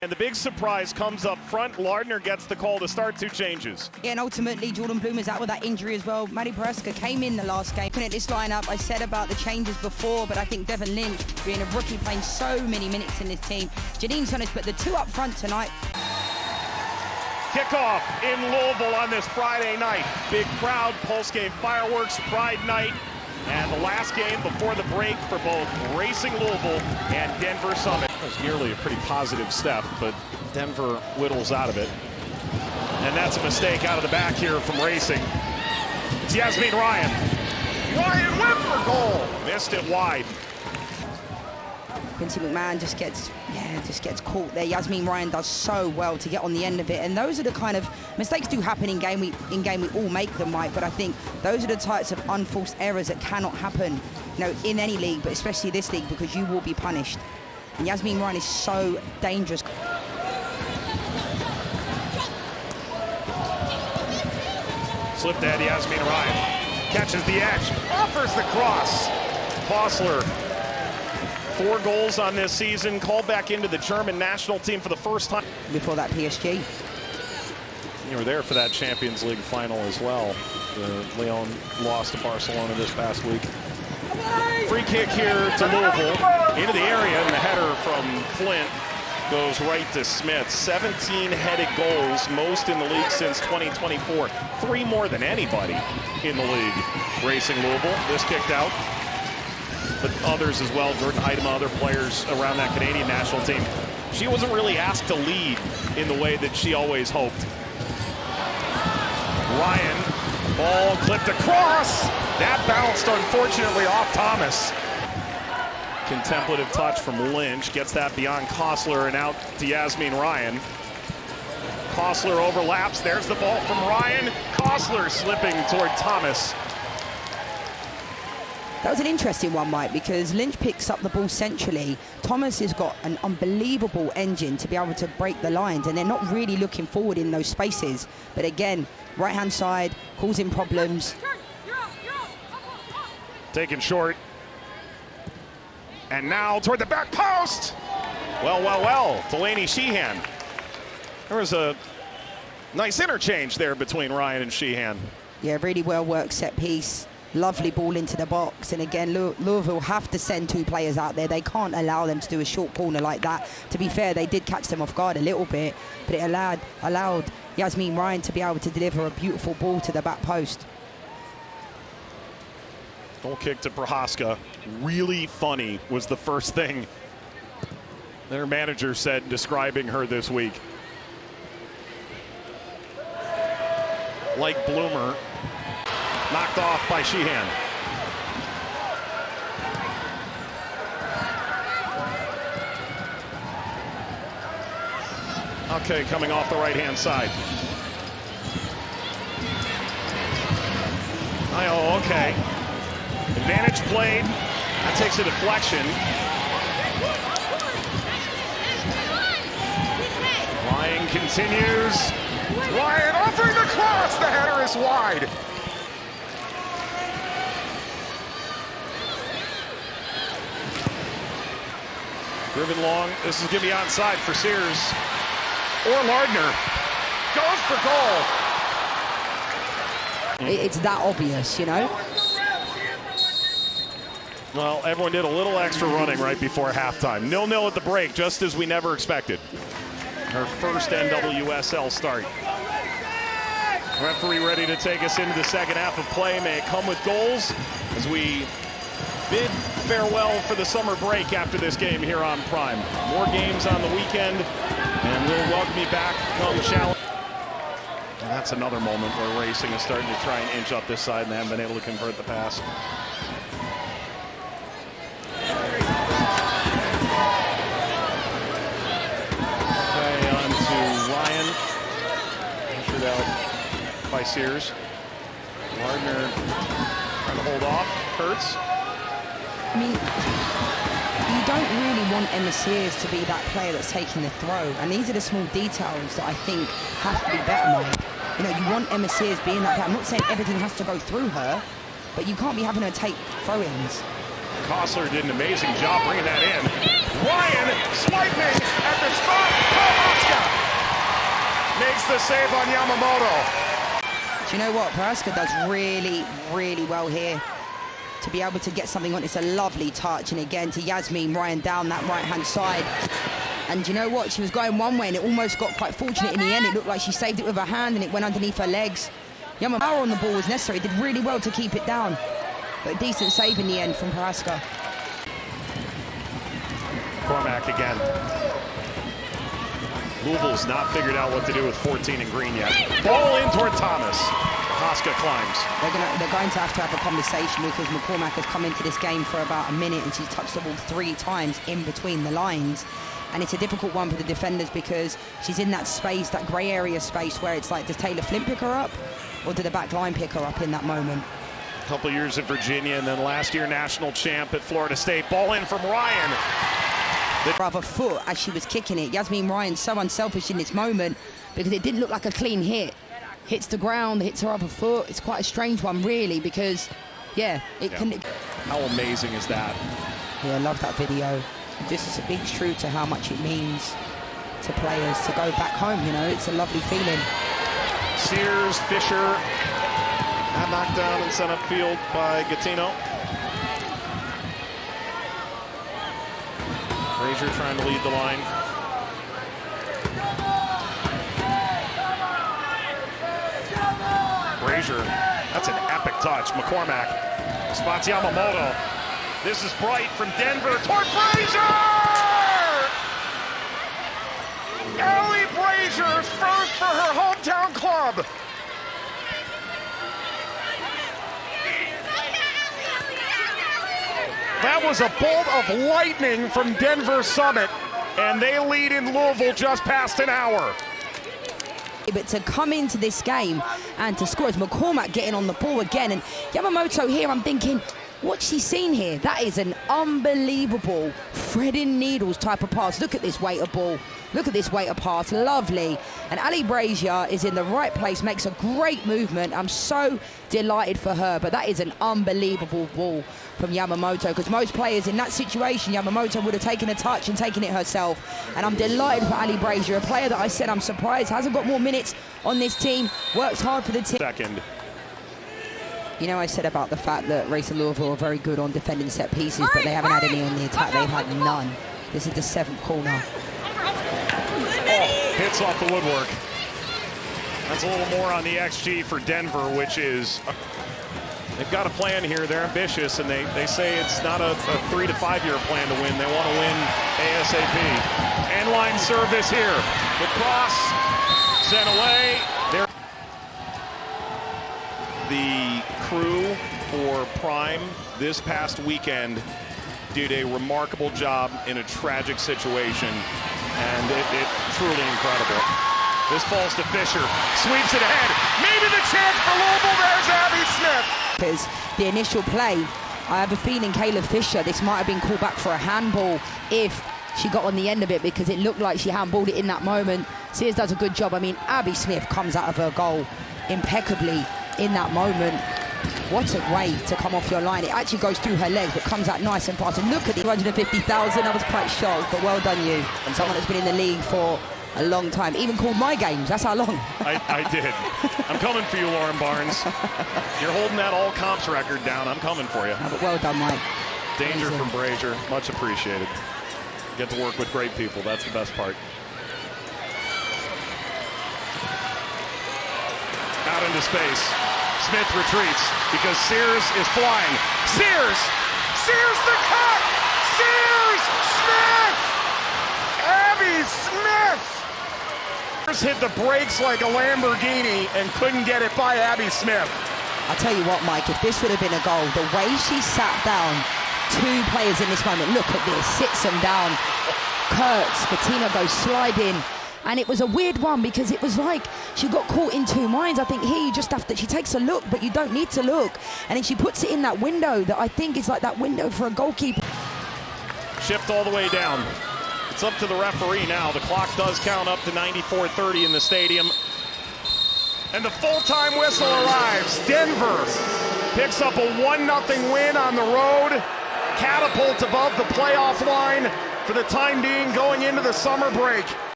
And the big surprise comes up front. Lardner gets the call to start 2 changes. Yeah, and ultimately, Jordan Bloom is out with that injury as well. Maddie Pereska came in the last game. Looking at this lineup, I said about the changes before, but I think Devon Lynch, being a rookie, playing so many minutes in this team. Janine Tunners put the 2 up front tonight. Kickoff in Louisville on this Friday night. Big crowd, Pulse Game fireworks, Pride Night, and the last game before the break for both Racing Louisville and Denver Summit. It was nearly a pretty positive step, but Denver whittles out of it. And that's a mistake out of the back here from Racing. It's Yasmin Ryan. Ryan went for goal. Missed it wide. Quincy McMahon just gets caught there. Yasmin Ryan does so well to get on the end of it, and those are the kind of mistakes do happen in game. We all make them, right? But I think those are the types of unforced errors that cannot happen, in any league, but especially this league, because you will be punished. And Yasmin Ryan is so dangerous. Slipped at Yasmin Ryan. Catches the edge. Offers the cross. Vossler. 4 goals on this season. Called back into the German national team for the first time. Before that PSG. You were there for that Champions League final as well. Lyon lost to Barcelona this past week. Free kick here to Louisville. Into the area, and the header from Flint goes right to Smith. 17 headed goals, most in the league since 2024. 3 more than anybody in the league. Racing Louisville, this kicked out. But others as well, Jordan Heidema, other players around that Canadian national team. She wasn't really asked to lead in the way that she always hoped. Ryan, ball clipped across. That bounced, unfortunately, off Thomas. Contemplative touch from Lynch, gets that beyond Kostler and out to Yasmin Ryan. Kostler overlaps, there's the ball from Ryan. Kostler slipping toward Thomas. That was an interesting one, Mike, because Lynch picks up the ball centrally. Thomas has got an unbelievable engine to be able to break the lines, and they're not really looking forward in those spaces. But again, right-hand side, causing problems. Taken short. And now toward the back post. Well. Delaney Sheehan. There was a nice interchange there between Ryan and Sheehan. Yeah, really well worked set piece. Lovely ball into the box, and again, Louisville have to send 2 players out there. They can't allow them to do a short corner like that. To be fair, they did catch them off guard a little bit, but it allowed Yasmin Ryan to be able to deliver a beautiful ball to the back post. Goal kick to Prohaska. Really funny was the first thing their manager said describing her this week. Like Bloomer. Knocked off by Sheehan. Okay, coming off the right-hand side. Oh, okay. Advantage played. That takes a deflection. Ryan continues. Ryan offering the cross. The header is wide. Driven long. This is going to be onside for Sears. Or Lardner. Goes for goal. It's that obvious, Well, everyone did a little extra running right before halftime. 0-0 at the break, just as we never expected. Her first NWSL start. Referee ready to take us into the second half of play. May it come with goals as we bid farewell for the summer break after this game here on Prime. More games on the weekend, and we'll welcome you back come challenge. And that's another moment where Racing is starting to try and inch up this side and they haven't been able to convert the pass. Okay, on to Ryan. Measured out by Sears. Lardner trying to hold off. Hurts. I mean, you don't really want Emma Sears to be that player that's taking the throw, and these are the small details that I think have to be better, Mike. You want Emma Sears being that player. I'm not saying everything has to go through her, but you can't be having her take throw-ins. Kostler did an amazing job bringing that in. Ryan swiping at the spot. Prohaska makes the save on Yamamoto. Do you know what? Prohaska does really, really well here to be able to get something on. It's a lovely touch, and again to Yasmin Ryan down that right-hand side. And you know what? She was going one way, and it almost got quite fortunate in the end. It looked like she saved it with her hand, and it went underneath her legs. Yamamoto power on the ball was necessary. Did really well to keep it down, but a decent save in the end from Prohaska. Cormac again. Louisville's not figured out what to do with 14 in green yet. Ball in toward Thomas. Prohaska climbs. They're going to have a conversation, because McCormack has come into this game for about a minute and she's touched the ball 3 times in between the lines. And it's a difficult one for the defenders, because she's in that space, that grey area space, where it's like, does Taylor Flint pick her up, or did the back line pick her up in that moment? A couple years at Virginia, and then last year national champ at Florida State. Ball in from Ryan. The other foot as she was kicking it. Yasmin Ryan's so unselfish in this moment, because it didn't look like a clean hit. Hits the ground, hits her other foot. It's quite a strange one, really, because, yeah, it can... How amazing is that? Yeah, I love that video. This speaks true to how much it means to players to go back home, you know. It's a lovely feeling. Sears, Fisher, and knocked down and sent upfield by Gattino. Frazier trying to lead the line. Frazier, that's an epic touch. McCormack spots Yamamoto. This is Bright from Denver toward Frazier! Ellie Brazier's first for her hometown club. That was a bolt of lightning from Denver Summit, and they lead in Louisville just past an hour. But to come into this game and to score, is McCormack getting on the ball again. And Yamamoto here, I'm thinking, what's she seen here? That is an unbelievable threading needles type of pass. Look at this weight of ball. Look at this weight of pass. Lovely. And Ali Brazier is in the right place, makes a great movement. I'm so delighted for her. But that is an unbelievable ball from Yamamoto, because most players in that situation, Yamamoto would have taken a touch and taken it herself. And I'm delighted for Ali Brazier, a player that I said I'm surprised hasn't got more minutes on this team, works hard for the team. Second. You know, I said about the fact that Racing Louisville are very good on defending set pieces, but they haven't had any on the attack. They've had none. This is the 7th corner. Oh, hits off the woodwork. That's a little more on the XG for Denver, which is... They've got a plan here. They're ambitious, and they say it's not a 3 to 5 year plan to win. They want to win ASAP. End line service here. The cross sent away. The crew for Prime this past weekend did a remarkable job in a tragic situation, and it truly incredible. This falls to Fisher, sweeps it ahead. Maybe the chance for Louisville. There's Abby Smith. Because the initial play, I have a feeling Kayla Fisher, this might have been called back for a handball if she got on the end of it, because it looked like she handballed it in that moment. Sears does a good job. I mean, Abby Smith comes out of her goal impeccably in that moment. What a way to come off your line. It actually goes through her legs, but comes out nice and fast. And look at the 250,000. I was quite shocked, but well done you. And someone that's been in the league for a long time. Even called my games. That's how long. I did. I'm coming for you, Lauren Barnes. You're holding that all comps record down. I'm coming for you. Oh, but well done, Mike. Danger from Brazier. Much appreciated. Get to work with great people. That's the best part. Out into space. Smith retreats because Sears is flying. Sears the cut! Sears! Smith! Abby Smith! Sears hit the brakes like a Lamborghini and couldn't get it by Abby Smith. I'll tell you what, Mike, if this would have been a goal, the way she sat down 2 players in this moment, look at this, sits them down. Kurtz, Katina goes sliding. And it was a weird one, because it was like she got caught in 2 minds. I think here you just have to, she takes a look, but you don't need to look. And then she puts it in that window that I think is like that window for a goalkeeper. Shift all the way down. It's up to the referee now. The clock does count up to 94:30 in the stadium. And the full-time whistle arrives. Denver picks up a 1-0 win on the road. Catapult above the playoff line. for the time being going into the summer break.